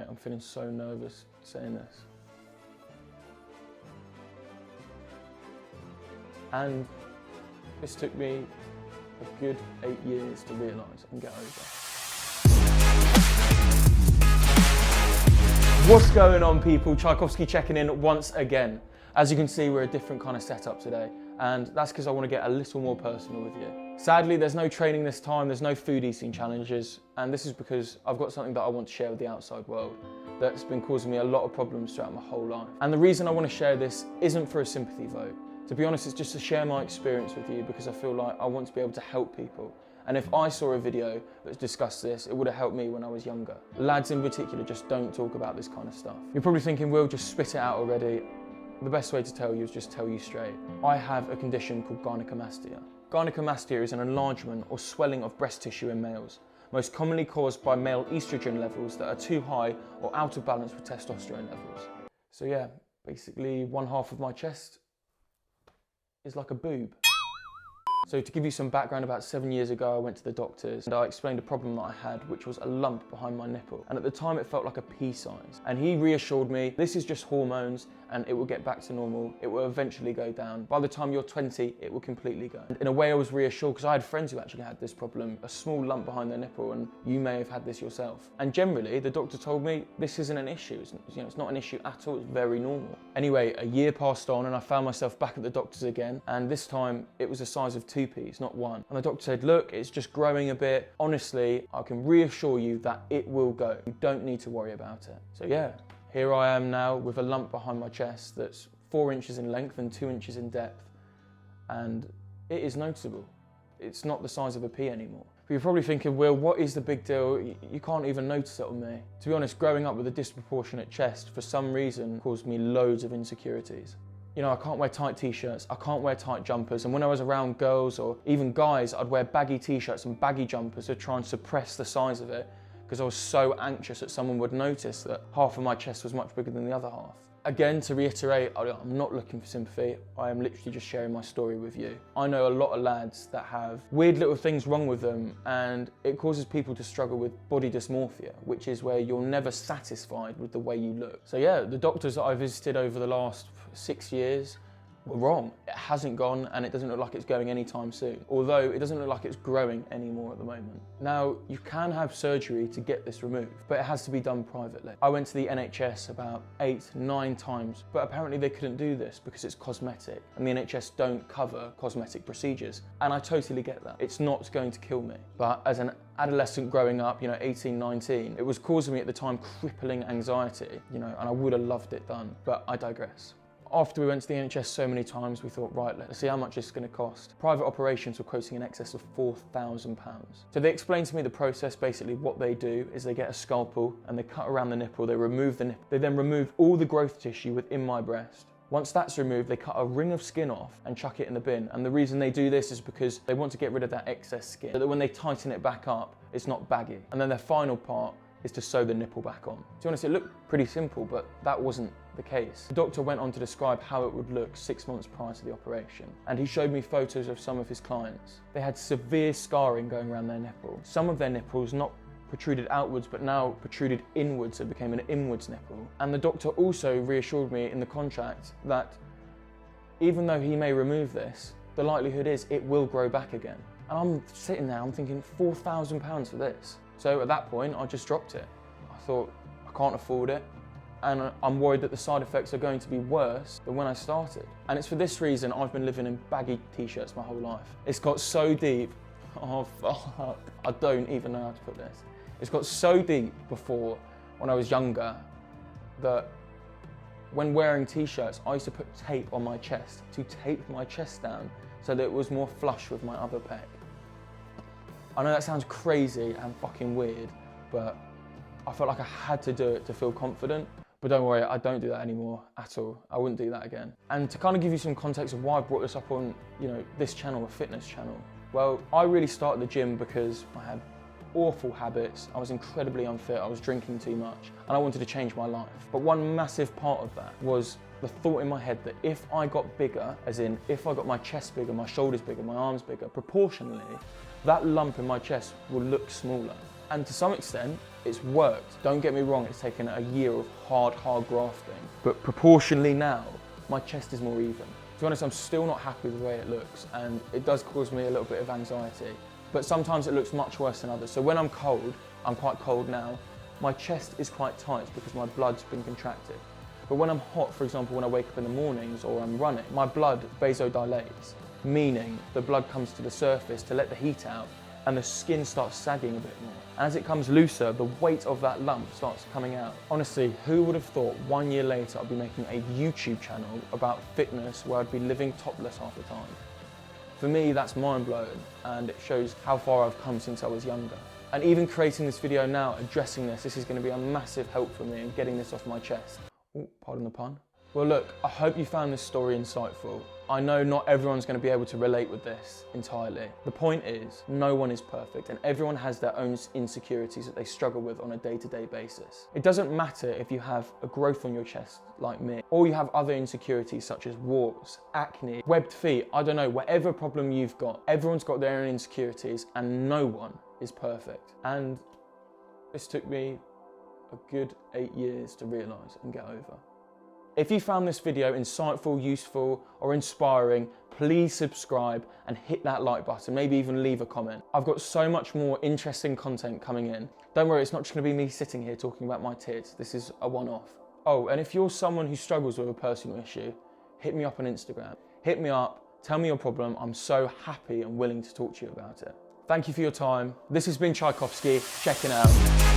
Mate, I'm feeling so nervous saying this. And this took me a good 8 years to realise and get over. What's going on, people? Tschaikowsky checking in once again. As you can see, we're a different kind of setup today, and that's because I want to get a little more personal with you. Sadly, there's no training this time, there's no food eating challenges, and this is because I've got something that I want to share with the outside world that's been causing me a lot of problems throughout my whole life. And the reason I want to share this isn't for a sympathy vote. To be honest, it's just to share my experience with you because I feel like I want to be able to help people. And if I saw a video that discussed this, it would have helped me when I was younger. Lads in particular just don't talk about this kind of stuff. You're probably thinking, Will, just spit it out already. The best way to tell you is just tell you straight. I have a condition called gynecomastia. Gynecomastia is an enlargement or swelling of breast tissue in males, most commonly caused by male estrogen levels that are too high or out of balance with testosterone levels. So yeah, basically one half of my chest is like a boob. So to give you some background, about 7 years ago I went to the doctors and I explained a problem that I had, which was a lump behind my nipple. And at the time it felt like a pea size. And he reassured me, this is just hormones and it will get back to normal. It will eventually go down. By the time you're 20, it will completely go. And in a way I was reassured because I had friends who actually had this problem, a small lump behind their nipple, and you may have had this yourself. And generally the doctor told me this isn't an issue. It's not an issue at all, it's very normal. Anyway, a year passed on and I found myself back at the doctor's again, and this time it was the size of 2 peas, not 1. And the doctor said, look, it's just growing a bit. Honestly, I can reassure you that it will go. You don't need to worry about it. So yeah, here I am now with a lump behind my chest that's 4 inches in length and 2 inches in depth. And it is noticeable. It's not the size of a pea anymore. But you're probably thinking, Will, what is the big deal? You can't even notice it on me. To be honest, growing up with a disproportionate chest for some reason caused me loads of insecurities. You know, I can't wear tight t-shirts, I can't wear tight jumpers, and when I was around girls or even guys, I'd wear baggy t-shirts and baggy jumpers to try and suppress the size of it because I was so anxious that someone would notice that half of my chest was much bigger than the other half. Again, to reiterate, I'm not looking for sympathy, I am literally just sharing my story with you. I know a lot of lads that have weird little things wrong with them, and it causes people to struggle with body dysmorphia, which is where you're never satisfied with the way you look. So yeah, the doctors that I visited over the last 6 years were wrong. It hasn't gone and it doesn't look like it's going anytime soon. Although it doesn't look like it's growing anymore at the moment. Now, you can have surgery to get this removed, but it has to be done privately. I went to the NHS about 8, 9 times, but apparently they couldn't do this because it's cosmetic and the NHS don't cover cosmetic procedures. And I totally get that. It's not going to kill me. But as an adolescent growing up, 18, 19, it was causing me at the time crippling anxiety, and I would have loved it done, but I digress. After we went to the NHS so many times, we thought, right, let's see how much it's going to cost. Private operations were quoting in excess of £4,000. So they explained to me the process. Basically what they do is they get a scalpel and they cut around the nipple, they remove the nipple, they then remove all the growth tissue within my breast. Once that's removed, they cut a ring of skin off and chuck it in the bin. And the reason they do this is because they want to get rid of that excess skin, so that when they tighten it back up, it's not baggy. And then their final part is to sew the nipple back on. To be honest, it looked pretty simple, but that wasn't the case. The doctor went on to describe how it would look 6 months prior to the operation, and he showed me photos of some of his clients. They had severe scarring going around their nipple. Some of their nipples not protruded outwards, but now protruded inwards, so it became an inwards nipple. And the doctor also reassured me in the contract that even though he may remove this, the likelihood is it will grow back again. And I'm sitting there, I'm thinking £4,000 for this. So at that point, I just dropped it. I thought, I can't afford it, and I'm worried that the side effects are going to be worse than when I started. And it's for this reason I've been living in baggy t-shirts my whole life. It's got so deep, oh fuck, I don't even know how to put this. It's got so deep before, when I was younger, that when wearing t-shirts, I used to put tape on my chest to tape my chest down so that it was more flush with my other pec. I know that sounds crazy and fucking weird, but I felt like I had to do it to feel confident. But don't worry, I don't do that anymore at all. I wouldn't do that again. And to kind of give you some context of why I brought this up on, this channel, a fitness channel. Well, I really started the gym because I had awful habits. I was incredibly unfit. I was drinking too much and I wanted to change my life. But one massive part of that was the thought in my head that if I got bigger, as in if I got my chest bigger, my shoulders bigger, my arms bigger, proportionally, that lump in my chest will look smaller. And to some extent, it's worked. Don't get me wrong, it's taken a year of hard grafting. But proportionally now, my chest is more even. To be honest, I'm still not happy with the way it looks, and it does cause me a little bit of anxiety. But sometimes it looks much worse than others. So when I'm cold, I'm quite cold now, my chest is quite tight because my blood's been contracted. But when I'm hot, for example, when I wake up in the mornings or I'm running, my blood vasodilates, meaning the blood comes to the surface to let the heat out, and the skin starts sagging a bit more. And as it comes looser, the weight of that lump starts coming out. Honestly, who would have thought 1 year later I'd be making a YouTube channel about fitness where I'd be living topless half the time? For me, that's mind-blowing, and it shows how far I've come since I was younger. And even creating this video now, addressing this is going to be a massive help for me in getting this off my chest. Oh, pardon the pun. Well look, I hope you found this story insightful. I know not everyone's going to be able to relate with this entirely. The point is, no one is perfect, and everyone has their own insecurities that they struggle with on a day-to-day basis. It doesn't matter if you have a growth on your chest like me, or you have other insecurities such as warts, acne, webbed feet, I don't know, whatever problem you've got, everyone's got their own insecurities and no one is perfect. And this took me a good 8 years to realise and get over. If you found this video insightful, useful, or inspiring, please subscribe and hit that like button, maybe even leave a comment. I've got so much more interesting content coming in. Don't worry, it's not just gonna be me sitting here talking about my tits. This is a one-off. Oh, and if you're someone who struggles with a personal issue, hit me up on Instagram. Hit me up, tell me your problem. I'm so happy and willing to talk to you about it. Thank you for your time. This has been Tschaikowsky, checking out.